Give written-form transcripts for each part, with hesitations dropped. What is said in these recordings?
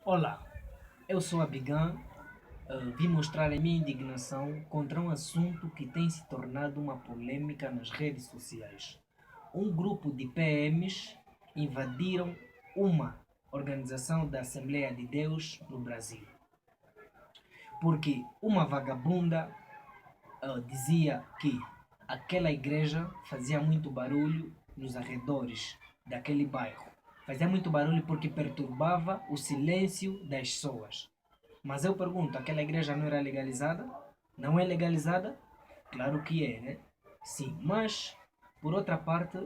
Olá, eu sou a Bigan. Vim mostrar a minha indignação contra um assunto que tem se tornado uma polêmica nas redes sociais. Um grupo de PMs invadiram uma organização da Assembleia de Deus no Brasil, porque uma vagabunda dizia que aquela igreja fazia muito barulho nos arredores daquele bairro. Fazia muito barulho porque perturbava o silêncio das pessoas. Mas eu pergunto, aquela igreja não era legalizada? Não é legalizada? Claro que é, né? Sim, mas por outra parte,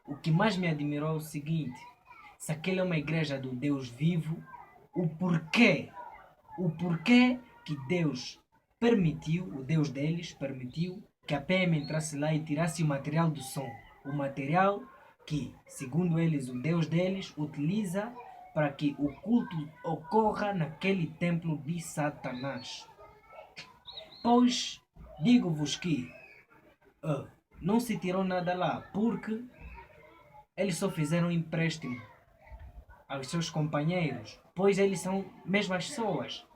o que mais me admirou é o seguinte: se aquela é uma igreja do Deus vivo, o porquê, o porquê que Deus permitiu, o Deus deles permitiu que a PM entrasse lá e tirasse o material do som. O material que, segundo eles, o Deus deles utiliza para que o culto ocorra naquele templo de Satanás. Pois digo-vos que não se tirou nada lá, porque eles só fizeram um empréstimo aos seus companheiros, pois eles são mesmas pessoas.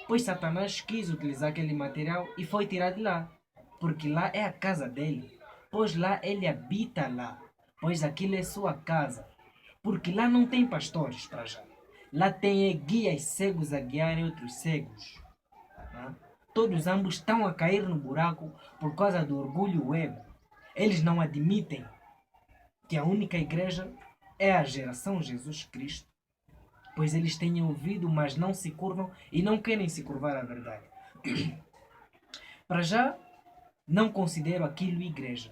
Pois Satanás quis utilizar aquele material e foi tirar de lá, porque lá é a casa dele, pois lá ele habita lá, pois aquilo é sua casa, porque lá não tem pastores para já. Lá tem guias cegos a guiarem outros cegos. Né? Todos ambos estão a cair no buraco por causa do orgulho e ego. Eles não admitem que a única igreja é a geração Jesus Cristo, pois eles têm ouvido, mas não se curvam e não querem se curvar à verdade. Para já, não considero aquilo igreja,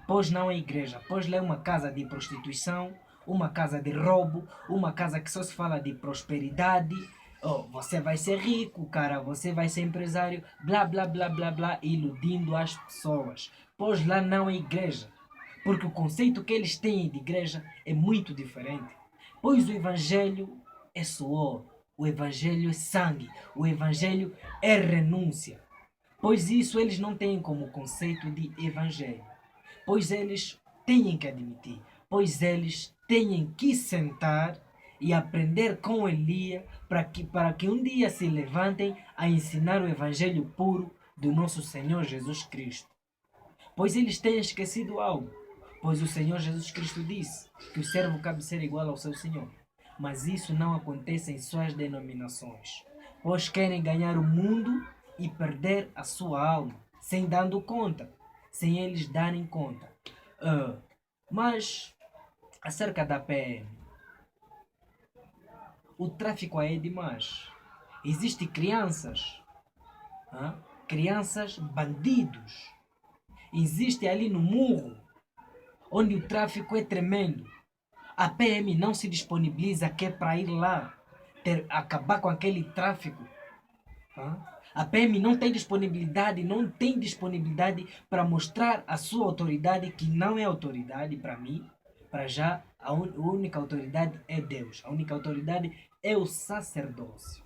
pois não é igreja, pois lá é uma casa de prostituição, uma casa de roubo, uma casa que só se fala de prosperidade. Oh, você vai ser rico, cara, você vai ser empresário, blá blá blá blá blá, iludindo as pessoas. Pois lá não é igreja, porque o conceito que eles têm de igreja é muito diferente. Pois o evangelho é suor, o evangelho é sangue, o evangelho é renúncia. Pois isso eles não têm como conceito de evangelho. Pois eles têm que admitir, pois eles têm que sentar e aprender com Elia para que um dia se levantem a ensinar o evangelho puro do nosso Senhor Jesus Cristo. Pois eles têm esquecido algo, pois o Senhor Jesus Cristo disse que o servo cabe ser igual ao seu Senhor. Mas isso não acontece em suas denominações, pois querem ganhar o mundo e perder a sua alma, sem dando conta, sem eles darem conta. Mas, acerca da PM, o tráfico aí é demais. Existem crianças, crianças bandidos. Existe ali no murro, onde o tráfico é tremendo. A PM não se disponibiliza que é para ir lá acabar com aquele tráfico. A PM não tem disponibilidade para mostrar a sua autoridade, que não é autoridade para mim. Para já, a única autoridade é Deus. A única autoridade é o sacerdócio.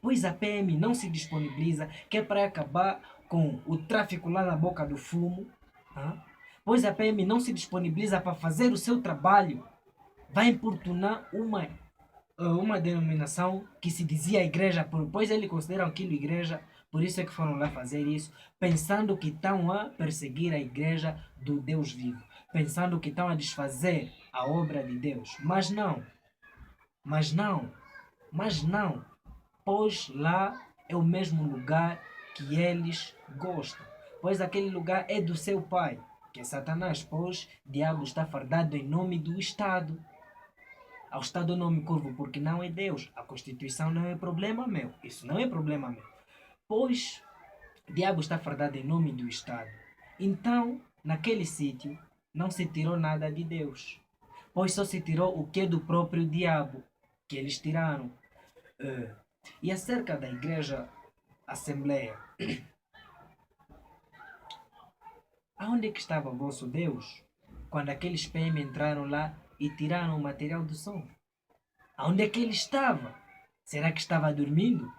Pois a PM não se disponibiliza, que é para acabar com o tráfico lá na boca do fumo. Pois a PM não se disponibiliza para fazer o seu trabalho. Vai importunar uma denominação que se dizia igreja, pois eles consideram aquilo igreja, por isso é que foram lá fazer isso, pensando que estão a perseguir a igreja do Deus vivo, pensando que estão a desfazer a obra de Deus. Mas não, mas não, mas não, pois lá é o mesmo lugar que eles gostam, pois aquele lugar é do seu pai, que é Satanás, pois o diabo está fardado em nome do Estado. Ao Estado não me curvo porque não é Deus. A Constituição não é problema meu. Isso não é problema meu. Pois o diabo está fardado em nome do Estado. Então, naquele sítio, não se tirou nada de Deus. Pois só se tirou o que é do próprio diabo, que eles tiraram. E acerca da igreja Assembleia, aonde é que estava o vosso Deus quando aqueles PM entraram lá e tiraram o material do som? Aonde é que ele estava? Será que estava dormindo?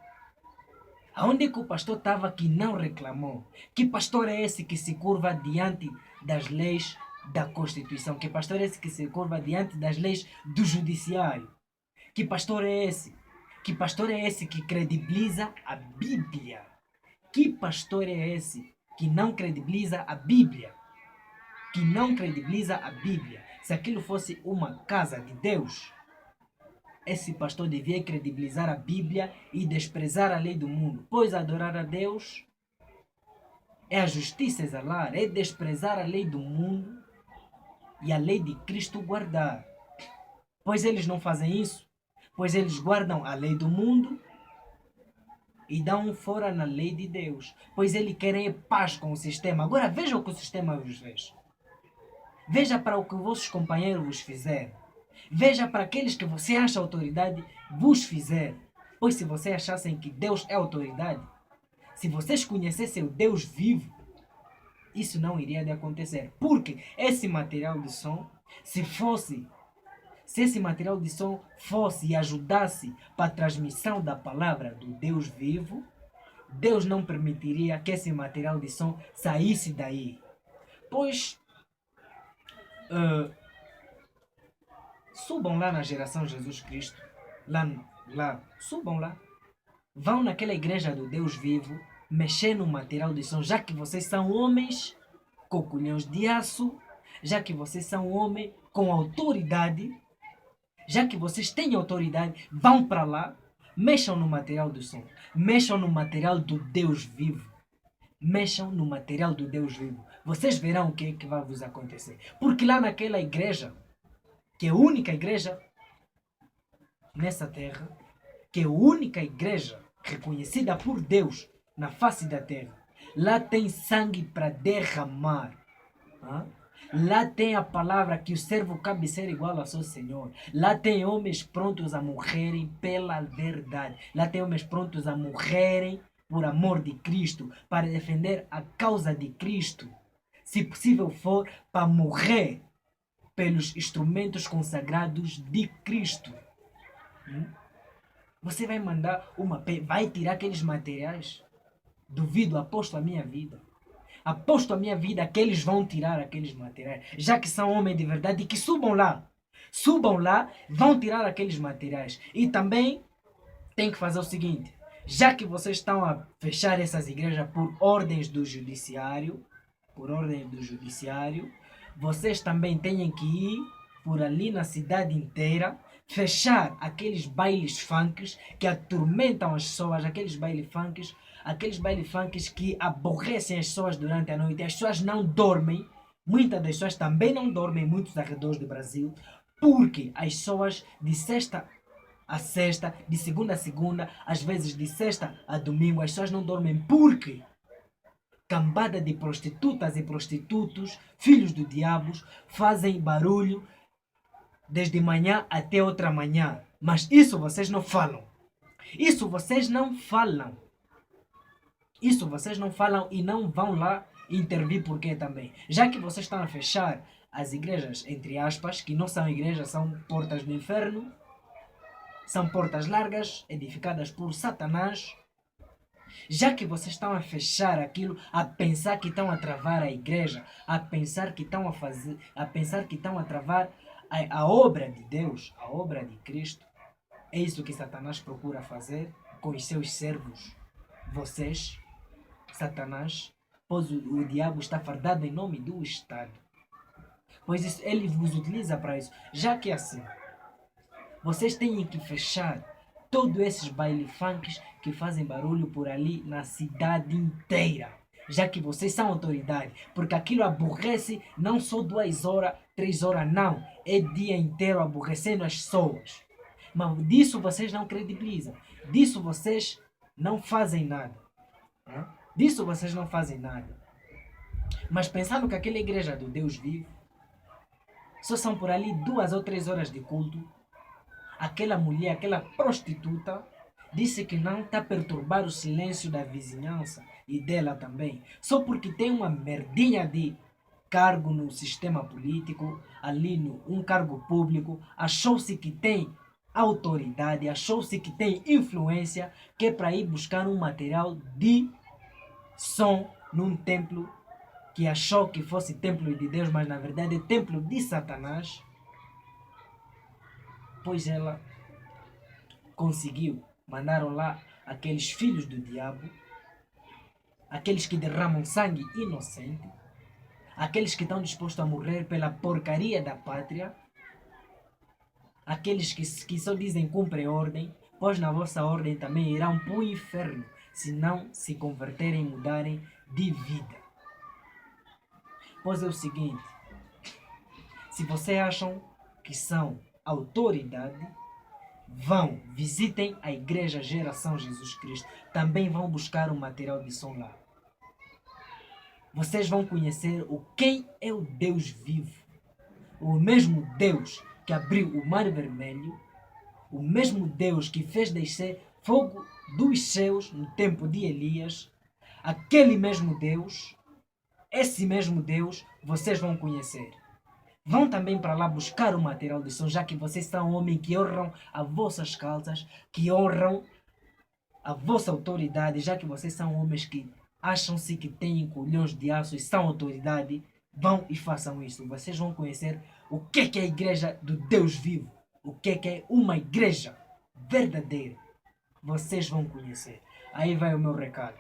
Aonde é que o pastor estava que não reclamou? Que pastor é esse que se curva diante das leis da Constituição? Que pastor é esse que se curva diante das leis do Judiciário? Que pastor é esse? Que pastor é esse que credibiliza a Bíblia? Que pastor é esse que não credibiliza a Bíblia? Que não credibiliza a Bíblia. Se aquilo fosse uma casa de Deus, esse pastor devia credibilizar a Bíblia e desprezar a lei do mundo. Pois adorar a Deus é a justiça exalar, é desprezar a lei do mundo e a lei de Cristo guardar. Pois eles não fazem isso, pois eles guardam a lei do mundo e dão fora na lei de Deus. Pois eles querem paz com o sistema. Agora veja o que o sistema vos fez. Veja para o que vossos companheiros vos fizeram. Veja para aqueles que você acha autoridade vos fizeram. Pois se vocês achassem que Deus é autoridade, se vocês conhecessem o Deus vivo, isso não iria de acontecer. Porque esse material de som, se esse material de som fosse e ajudasse para a transmissão da palavra do Deus vivo, Deus não permitiria que esse material de som saísse daí. Pois subam lá na geração Jesus Cristo, subam lá, vão naquela igreja do Deus vivo, mexer no material de som, já que vocês são homens com colhões de aço, já que vocês são homens com autoridade, já que vocês têm autoridade, vão para lá, mexam no material do som, mexam no material do Deus vivo, mexam no material do Deus vivo. Vocês verão o que é que vai vos acontecer. Porque lá naquela igreja, que é a única igreja nessa terra, que é a única igreja reconhecida por Deus na face da terra, lá tem sangue para derramar. Lá tem a palavra que o servo cabe ser igual ao seu Senhor. Lá tem homens prontos a morrerem pela verdade. Lá tem homens prontos a morrerem por amor de Cristo, para defender a causa de Cristo. Se possível for, para morrer pelos instrumentos consagrados de Cristo. Você vai mandar vai tirar aqueles materiais? Duvido, aposto a minha vida. Aposto a minha vida que eles vão tirar aqueles materiais, já que são homens de verdade, e que subam lá, vão tirar aqueles materiais. E também tem que fazer o seguinte, já que vocês estão a fechar essas igrejas por ordens do judiciário, vocês também têm que ir por ali na cidade inteira, fechar aqueles bailes funks que atormentam as pessoas, aqueles bailes funks que aborrecem as pessoas durante a noite. As pessoas não dormem, muitas das pessoas também não dormem em muitos arredores do Brasil, porque as pessoas de sexta a sexta, de segunda a segunda, às vezes de sexta a domingo, as pessoas não dormem porque cambada de prostitutas e prostitutos, filhos do diabo, fazem barulho desde manhã até outra manhã. Mas isso vocês não falam. Isso vocês não falam e não vão lá intervir porque também. Já que vocês estão a fechar as igrejas, entre aspas, que não são igrejas, são portas do inferno, são portas largas, edificadas por Satanás. Já que vocês estão a fechar aquilo, a pensar que estão a travar a igreja, a pensar que estão a travar a obra de Deus, a obra de Cristo, é isso que Satanás procura fazer com os seus servos. Vocês, Satanás, pois o diabo está fardado em nome do Estado. Pois isso, ele vos utiliza para isso. Já que é assim, vocês têm que fechar todos esses baile funks que fazem barulho por ali na cidade inteira. Já que vocês são autoridade. Porque aquilo aborrece não só 2 horas, 3 horas, não. É dia inteiro aborrecendo as pessoas. Mas disso vocês não credibilizam. Disso vocês não fazem nada. Disso vocês não fazem nada. Mas pensando que aquela igreja do Deus vivo só são por ali 2 ou 3 horas de culto, aquela mulher, aquela prostituta, disse que não está a perturbar o silêncio da vizinhança e dela também. Só porque tem uma merdinha de cargo no sistema político, ali um cargo público, achou-se que tem autoridade, achou-se que tem influência, que é para ir buscar um material de som num templo que achou que fosse templo de Deus, mas na verdade é templo de Satanás. Pois ela conseguiu. Mandaram lá aqueles filhos do diabo, aqueles que derramam sangue inocente, aqueles que estão dispostos a morrer pela porcaria da pátria, aqueles que só dizem cumpre ordem, pois na vossa ordem também irão para o inferno, se não se converterem e mudarem de vida. Pois é o seguinte, se vocês acham que são autoridade, vão, visitem a Igreja Geração Jesus Cristo. Também vão buscar o material de som lá. Vocês vão conhecer quem é o Deus vivo. O mesmo Deus que abriu o Mar Vermelho, o mesmo Deus que fez descer fogo dos céus no tempo de Elias, aquele mesmo Deus, esse mesmo Deus, vocês vão conhecer. Vão também para lá buscar o material de som, já que vocês são homens que honram as vossas calças, que honram a vossa autoridade, já que vocês são homens que acham-se que têm colhões de aço e são autoridade. Vão e façam isso. Vocês vão conhecer o que é a igreja do Deus vivo. O que é uma igreja verdadeira. Vocês vão conhecer. Aí vai o meu recado.